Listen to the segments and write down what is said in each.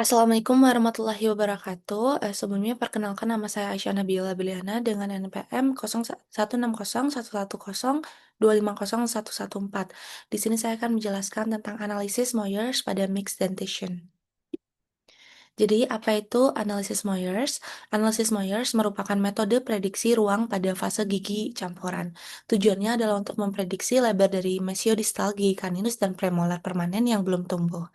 Assalamualaikum warahmatullahi wabarakatuh. Sebelumnya perkenalkan nama saya Aisyah Nabila Biliana dengan NPM 016011250114. Di sini saya akan menjelaskan tentang analisis Moyers pada mixed dentition. Jadi, apa itu analisis Moyers? Analisis Moyers merupakan metode prediksi ruang pada fase gigi campuran. Tujuannya adalah untuk memprediksi lebar dari mesiodistal gigi caninus dan premolar permanen yang belum tumbuh.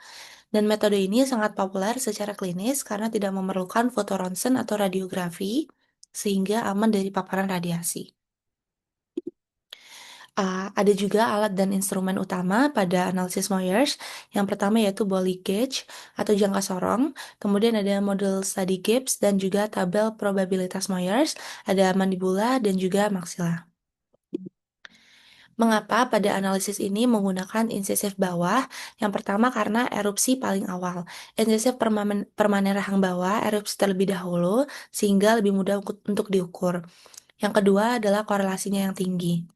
Dan metode ini sangat populer secara klinis karena tidak memerlukan fotoronsen atau radiografi, sehingga aman dari paparan radiasi. Ada juga alat dan instrumen utama pada analisis Moyers. Yang pertama yaitu Bowley gauge atau jangka sorong, kemudian ada model study Gibbs dan juga tabel probabilitas Moyers, ada mandibula dan juga maksila. Mengapa pada analisis ini menggunakan insisif bawah? Yang pertama karena erupsi paling awal. Insisif permanen rahang bawah erupsi terlebih dahulu sehingga lebih mudah untuk diukur. Yang kedua adalah korelasinya yang tinggi.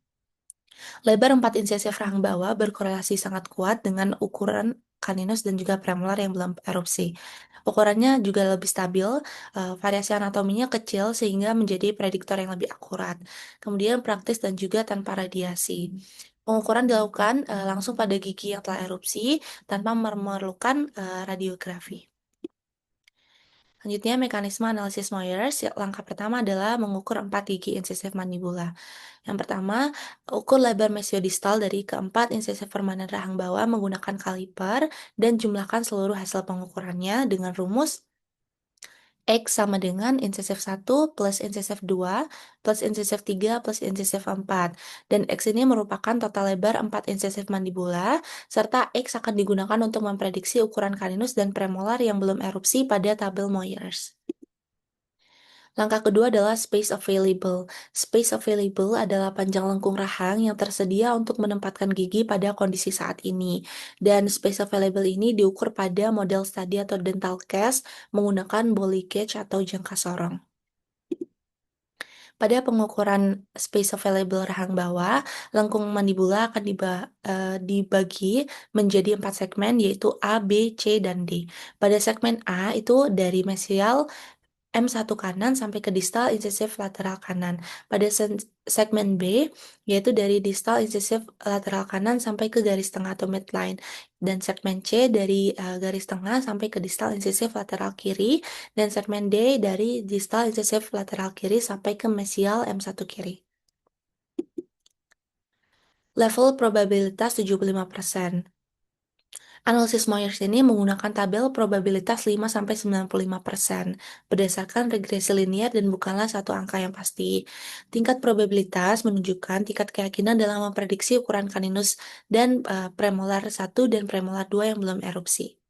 Lebar 4 insisif rahang bawah berkorelasi sangat kuat dengan ukuran caninus dan juga premolar yang belum erupsi. Ukurannya juga lebih stabil, variasi anatominya kecil sehingga menjadi prediktor yang lebih akurat. Kemudian praktis dan juga tanpa radiasi. Pengukuran dilakukan langsung pada gigi yang telah erupsi tanpa memerlukan radiografi. Selanjutnya, mekanisme analisis Moyers. Langkah pertama adalah mengukur 4 gigi insisif mandibula. Yang pertama, ukur lebar mesiodistal dari keempat insisif permanen rahang bawah menggunakan kaliper dan jumlahkan seluruh hasil pengukurannya dengan rumus X sama dengan insisif 1 plus insisif 2 plus insisif 3 plus insisif 4. Dan X ini merupakan total lebar 4 insisif mandibula, serta X akan digunakan untuk memprediksi ukuran caninus dan premolar yang belum erupsi pada tabel Moyers. Langkah kedua adalah space available. Space available adalah panjang lengkung rahang yang tersedia untuk menempatkan gigi pada kondisi saat ini. Dan space available ini diukur pada model study atau dental case menggunakan Bowley gauge atau jangka sorong. Pada pengukuran space available rahang bawah, lengkung mandibula akan dibagi menjadi 4 segmen, yaitu A, B, C, dan D. Pada segmen A itu dari mesial M1 kanan sampai ke distal insisif lateral kanan. Pada segmen B, yaitu dari distal insisif lateral kanan sampai ke garis tengah atau midline. Dan segmen C dari garis tengah sampai ke distal insisif lateral kiri. Dan segmen D dari distal insisif lateral kiri sampai ke mesial M1 kiri. Level probabilitas 75%. Analisis Moyers ini menggunakan tabel probabilitas 5-95% berdasarkan regresi linier dan bukanlah satu angka yang pasti. Tingkat probabilitas menunjukkan tingkat keyakinan dalam memprediksi ukuran caninus dan premolar 1 dan premolar 2 yang belum erupsi.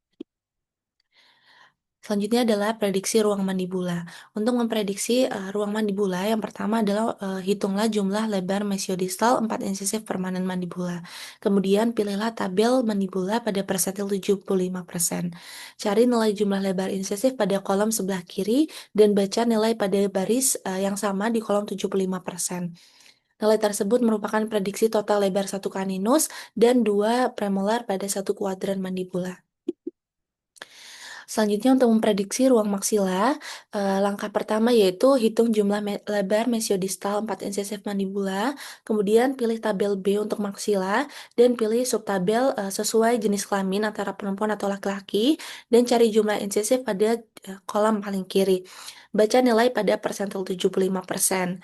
Selanjutnya adalah prediksi ruang mandibula. Untuk memprediksi ruang mandibula, yang pertama adalah hitunglah jumlah lebar mesiodistal 4 insisif permanen mandibula. Kemudian pilihlah tabel mandibula pada persentil 75%. Cari nilai jumlah lebar insisif pada kolom sebelah kiri dan baca nilai pada baris yang sama di kolom 75%. Nilai tersebut merupakan prediksi total lebar satu caninus dan 2 premolar pada satu kuadran mandibula. Selanjutnya untuk memprediksi ruang maksila, langkah pertama yaitu hitung jumlah lebar mesiodistal 4 insisif mandibula, kemudian pilih tabel B untuk maksila, dan pilih subtabel sesuai jenis kelamin antara perempuan atau laki-laki, dan cari jumlah insisif pada kolom paling kiri. Baca nilai pada persentil 75%.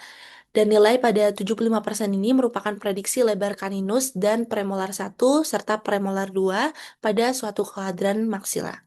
Dan nilai pada 75% ini merupakan prediksi lebar caninus dan premolar 1 serta premolar 2 pada suatu kuadran maksila.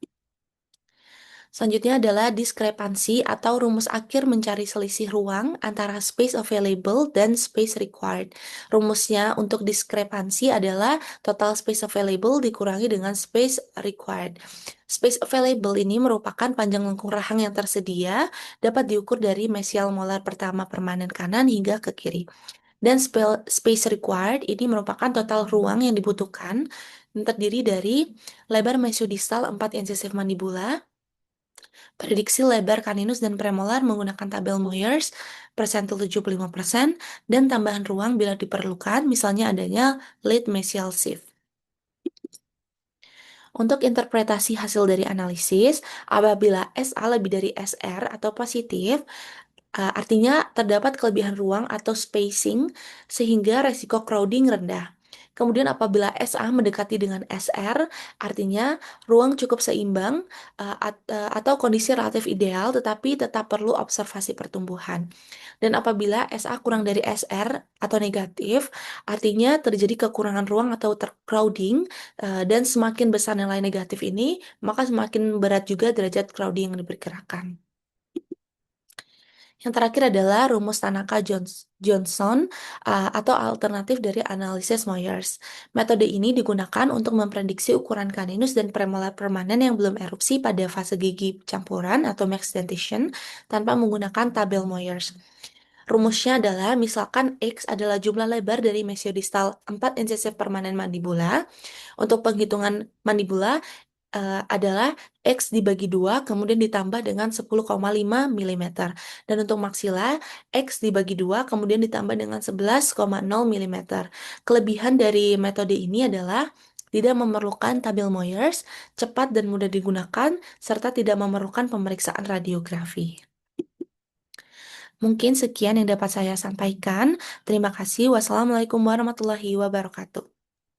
Selanjutnya adalah diskrepansi atau rumus akhir mencari selisih ruang antara space available dan space required. Rumusnya untuk diskrepansi adalah total space available dikurangi dengan space required. Space available ini merupakan panjang lengkung rahang yang tersedia, dapat diukur dari mesial molar pertama permanen kanan hingga ke kiri. Dan space required ini merupakan total ruang yang dibutuhkan, yang terdiri dari lebar mesiodistal 4 insisif mandibula, prediksi lebar caninus dan premolar menggunakan tabel Moyers, persentil 75%, dan tambahan ruang bila diperlukan, misalnya adanya late mesial shift. Untuk interpretasi hasil dari analisis, apabila SA lebih dari SR atau positif, artinya terdapat kelebihan ruang atau spacing sehingga resiko crowding rendah. Kemudian apabila SA mendekati dengan SR, artinya ruang cukup seimbang atau kondisi relatif ideal tetapi tetap perlu observasi pertumbuhan. Dan apabila SA kurang dari SR atau negatif, artinya terjadi kekurangan ruang atau crowding, dan semakin besar nilai negatif ini, maka semakin berat juga derajat crowding yang diperkirakan. Yang terakhir adalah rumus Tanaka-Johnson atau alternatif dari analisis Moyers. Metode ini digunakan untuk memprediksi ukuran kaninus dan premolar permanen yang belum erupsi pada fase gigi campuran atau max dentition tanpa menggunakan tabel Moyers. Rumusnya adalah misalkan X adalah jumlah lebar dari mesiodistal 4 incisif permanen mandibula. Untuk penghitungan mandibula adalah X dibagi 2, kemudian ditambah dengan 10,5 mm. Dan untuk maksila, X dibagi 2, kemudian ditambah dengan 11,0 mm. Kelebihan dari metode ini adalah tidak memerlukan tabel Moyers, cepat dan mudah digunakan, serta tidak memerlukan pemeriksaan radiografi. Mungkin sekian yang dapat saya sampaikan. Terima kasih. Wassalamualaikum warahmatullahi wabarakatuh.